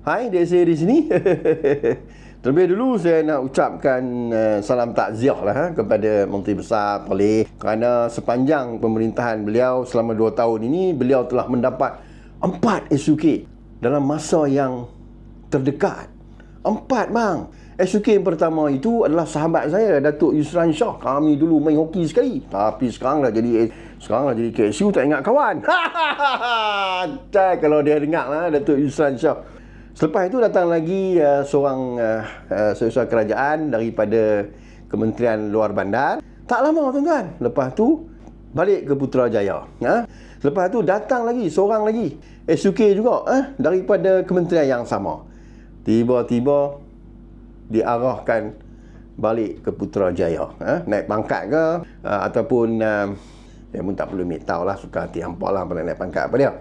Hai, dia saya di sini. Terlebih dulu saya nak ucapkan salam takziah lah kepada Menteri Besar Perlis, kerana sepanjang pemerintahan beliau selama 2 tahun ini, beliau telah mendapat 4 SUK dalam masa yang terdekat. 4 bang. SUK yang pertama itu adalah sahabat saya, Datuk Yusran Shah. Kami dulu main hoki sekali, tapi sekarang dah jadi KSU, tak ingat kawan. Kalau dia dengar lah, Datuk Yusran Shah. Selepas itu datang lagi seorang seorang kerajaan daripada Kementerian Luar Bandar. Tak lama tuan-tuan, lepas tu balik ke Putrajaya. Lepas tu datang lagi seorang lagi SUK juga daripada kementerian yang sama. Tiba-tiba diarahkan balik ke Putrajaya, naik pangkat ke ataupun dia pun tak perlu tahu lah, suka hati hampa lah pada naik pangkat apa dia.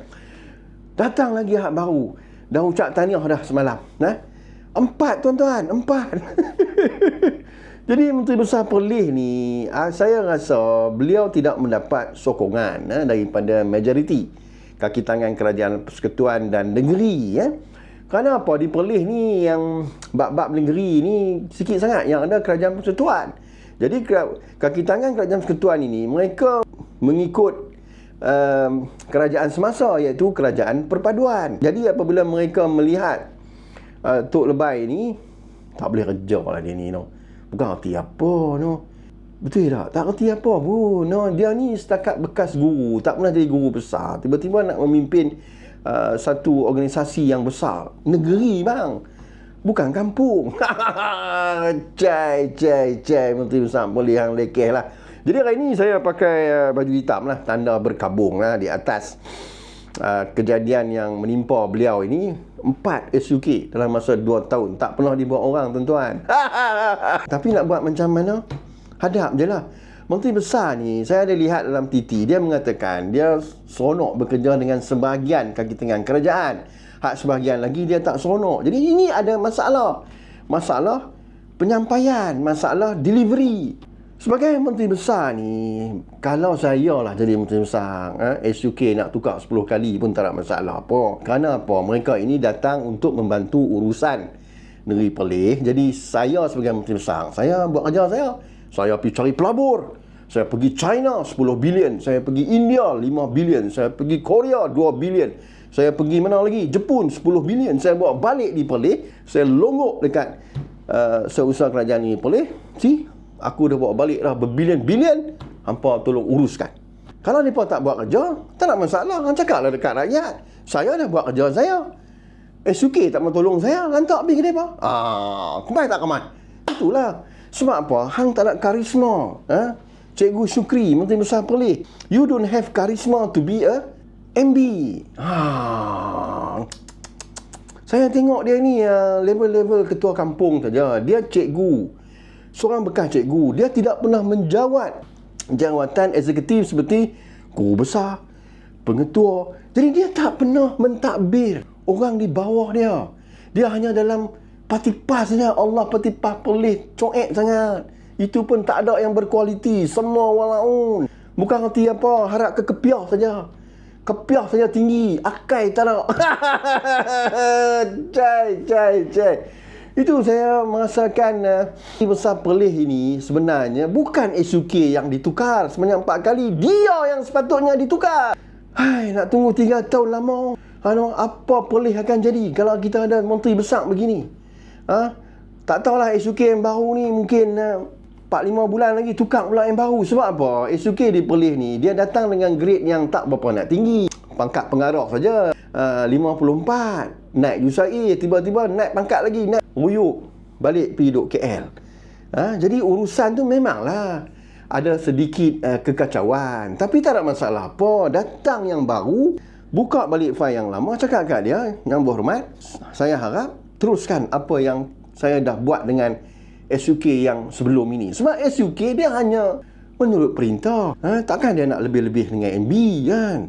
Datang lagi hak baru, dah ucap tahniah dah semalam. 4 tuan-tuan, 4. Jadi Menteri Besar Perlis ni, saya rasa beliau tidak mendapat sokongan daripada majoriti kaki tangan Kerajaan Persekutuan dan Negeri. Kerana apa? Di Perlis ni yang bab-bab negeri ni sikit sangat yang ada Kerajaan Persekutuan. Jadi kaki tangan Kerajaan Persekutuan ini, mereka mengikut kerajaan semasa, iaitu Kerajaan Perpaduan. Jadi apabila mereka melihat Tok Lebay ni, tak boleh kerja lah dia ni, no. Bukan erti apa, no. Betul tak? Tak erti apa pun, no. Dia ni setakat bekas guru, tak pernah jadi guru besar, tiba-tiba nak memimpin satu organisasi yang besar. Negeri bang, bukan kampung. Cai Menteri Besar Perlis yang lekeh lah. Jadi hari ini saya pakai baju hitam lah, tanda berkabung lah di atas kejadian yang menimpa beliau ini. 4 SUK dalam masa 2 tahun, tak pernah dibuat orang tuan-tuan. Tapi nak buat macam mana? Hadap je lah. Menteri Besar ni, saya ada lihat dalam TT, dia mengatakan dia seronok bekerja dengan sebahagian kaki tangan kerajaan. Hak sebahagian lagi dia tak seronok. Jadi ini ada masalah. Masalah penyampaian, masalah delivery. Sebagai Menteri Besar ni, kalau saya lah jadi Menteri Besar, SUK nak tukar 10 kali pun tak ada masalah apa. Kerana apa? Mereka ini datang untuk membantu urusan negeri Perlis. Jadi saya sebagai Menteri Besar, saya buat kerja saya. Saya pergi cari pelabur. Saya pergi China 10 bilion. Saya pergi India 5 bilion. Saya pergi Korea 2 bilion. Saya pergi mana lagi? Jepun 10 bilion. Saya bawa balik di Perlis. Saya longgok dekat seusaha kerajaan ni Perlis. Aku dah bawa balik dah berbilion-bilion. Hampa tolong uruskan. Kalau mereka tak buat kerja, tak nak masalah. Cakaplah dekat rakyat. Saya dah buat kerja saya. SUK tak mau tolong saya, lantak pergi ke mereka. Kemai tak kemai? Itulah. Sebab apa? Hang tak ada karisma. Cikgu Syukri, Menteri Besar Perlis, you don't have charisma to be a MB. Saya tengok dia ni level-level ketua kampung saja. Dia cikgu, seorang bekas cikgu. Dia tidak pernah menjawat jawatan eksekutif seperti guru besar, pengetua. Jadi dia tak pernah mentadbir orang di bawah dia. Dia hanya dalam patipah saja. Allah patipah Perlis coek sangat. Itu pun tak ada yang berkualiti. Semua walaun. Bukan erti apa, harap kepiah saja. Kepiah saja tinggi, akai tak ada. Cai. Itu saya merasakan Besar Perlis ini sebenarnya bukan SUK yang ditukar sebanyak 4 kali. Dia yang sepatutnya ditukar. Nak tunggu 3 tahun lama. Apa Perlis akan jadi kalau kita ada menteri besar begini? Tak tahulah SUK yang baru ni mungkin 4-5 bulan lagi tukar pula yang baru. Sebab apa? SUK di Perlis ni dia datang dengan grade yang tak berapa nak tinggi. Pangkat pengarah saja 54. Naik USAE, tiba-tiba naik pangkat lagi, naik ruyuk balik pergi duduk KL. Jadi urusan tu memanglah ada sedikit kekacauan. Tapi tak ada masalah apa. Datang yang baru, buka balik file yang lama, cakap kat dia, yang berhormat, saya harap teruskan apa yang saya dah buat dengan SUK yang sebelum ini. Sebab SUK dia hanya menurut perintah. Takkan dia nak lebih-lebih dengan MB kan?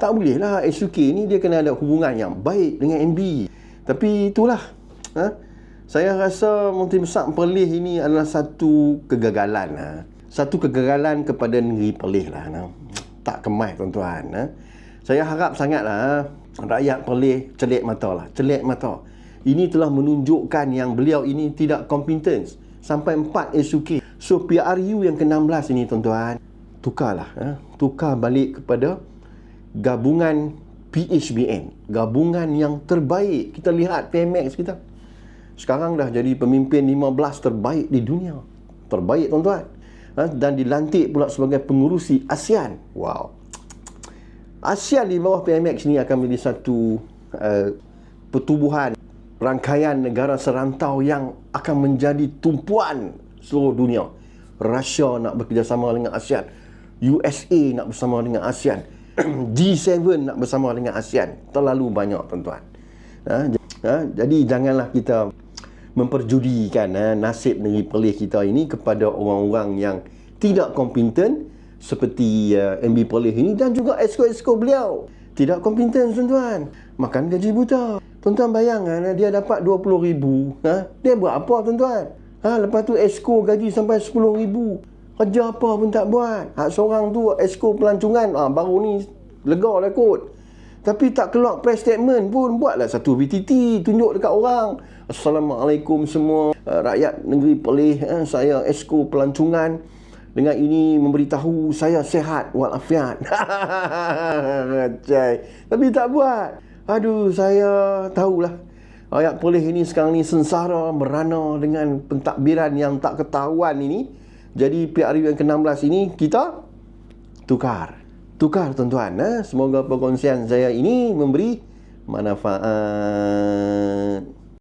Tak boleh lah. SUK ni dia kena ada hubungan yang baik dengan MB. Tapi itulah. Saya rasa Menteri Besar Perlis ini adalah satu kegagalan. Satu kegagalan kepada negeri Perlis lah. Tak kemai tuan-tuan. Saya harap sangatlah rakyat Perlis celik mata lah. Celik mata. Ini telah menunjukkan yang beliau ini tidak kompeten. Sampai 4 SUK. So PRU yang ke-16 ini tuan-tuan, tukarlah. Tukar balik kepada gabungan PHBN. Gabungan yang terbaik. Kita lihat PMX kita. Sekarang dah jadi pemimpin 15 terbaik di dunia. Terbaik tuan-tuan. Dan dilantik pula sebagai pengurusi ASEAN. Wow. ASEAN di bawah PMX ni akan menjadi satu pertubuhan rangkaian negara serantau yang akan menjadi tumpuan seluruh dunia. Russia nak bekerjasama dengan ASEAN, USA nak bersama dengan ASEAN, G7 nak bersama dengan ASEAN. Terlalu banyak tuan-tuan. Jadi janganlah kita memperjudikan nasib negeri Perlis kita ini kepada orang-orang yang tidak kompeten seperti MB Perlis ini, dan juga esko-esko beliau tidak kompeten tuan-tuan. Makan gaji buta. Tuan-tuan bayangkan dia dapat 20,000. Dia buat apa tuan-tuan? Lepas tu esko gaji sampai 10,000. Kerja apa pun tak buat. Seorang tu esko pelancongan, baru ni lega dah kot. Tapi tak keluar press statement pun. Buatlah satu VTT, tunjuk dekat orang. Assalamualaikum semua rakyat negeri Perlis. Saya esko pelancongan. Dengan ini memberitahu saya sihat walafiat. Tapi tak buat. Aduh, saya tahulah. Rakyat Perlis ini sekarang ni sengsara merana dengan pentadbiran yang tak ketahuan ini. Jadi PRU yang ke-16 ini kita tukar tuan-tuan. Semoga perkongsian saya ini memberi manfaat.